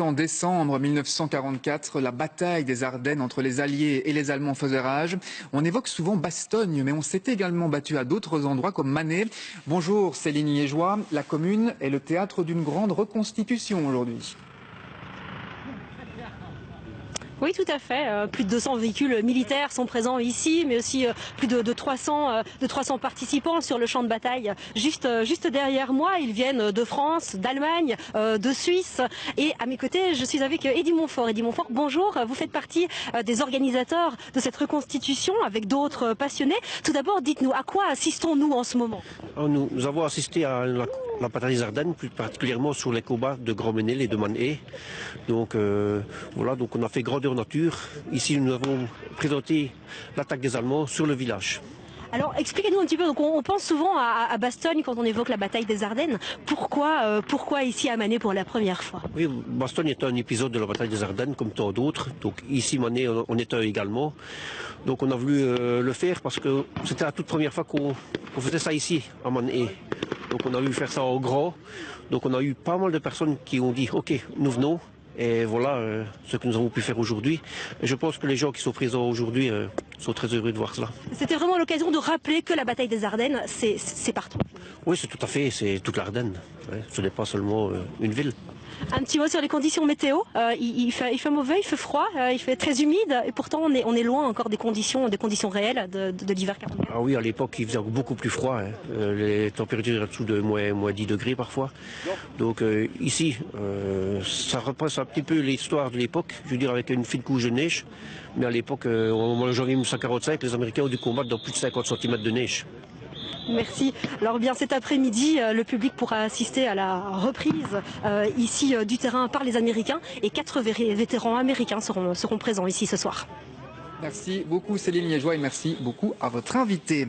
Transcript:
En décembre 1944, la bataille des Ardennes entre les Alliés et les Allemands faisait rage. On évoque souvent Bastogne, mais on s'est également battu à d'autres endroits comme Manet. Bonjour Céline Liégeois, la commune est le théâtre d'une grande reconstitution aujourd'hui. Oui, tout à fait. Plus de 200 véhicules militaires sont présents ici, mais aussi plus de 300 participants sur le champ de bataille. Juste derrière moi, ils viennent de France, d'Allemagne, de Suisse. Et à mes côtés, je suis avec Eddy Montfort. Eddy Montfort, bonjour. Vous faites partie des organisateurs de cette reconstitution avec d'autres passionnés. Tout d'abord, dites-nous, à quoi assistons-nous en ce moment? Nous avons assisté à la bataille des Ardennes, plus particulièrement sur les combats de Grandmenel et de Manet. Donc voilà, donc on a fait grandeur nature. Ici, nous avons présenté l'attaque des Allemands sur le village. Alors expliquez-nous un petit peu, donc on pense souvent à Bastogne quand on évoque la bataille des Ardennes. Pourquoi ici à Manet pour la première fois? Oui, Bastogne est un épisode de la bataille des Ardennes comme tant d'autres. Donc ici Manet en est un également. Donc on a voulu le faire parce que c'était la toute première fois qu'on faisait ça ici à Manet. Donc on a voulu faire ça en grand. Donc on a eu pas mal de personnes qui ont dit ok, nous venons. Et voilà ce que nous avons pu faire aujourd'hui. Et je pense que les gens qui sont présents aujourd'hui sont très heureux de voir cela. C'était vraiment l'occasion de rappeler que la bataille des Ardennes, c'est partout. Oui, c'est tout à fait, c'est toute l'Ardenne. Ouais, ce n'est pas seulement une ville. Un petit mot sur les conditions météo. Il fait mauvais, il fait froid, il fait très humide. Et pourtant, on est loin encore des conditions réelles de l'hiver 41. Ah oui, à l'époque, il faisait beaucoup plus froid. Hein. Les températures en dessous de moins 10 degrés parfois. Donc ici, ça représente un petit peu l'histoire de l'époque. Je veux dire, avec une fine couche de neige. Mais à l'époque, au mois de janvier 1945, les Américains ont dû combattre dans plus de 50 cm de neige. Merci. Alors bien cet après-midi, le public pourra assister à la reprise ici du terrain par les Américains et 4 vétérans américains seront présents ici ce soir. Merci beaucoup Céline Liégeois et merci beaucoup à votre invité.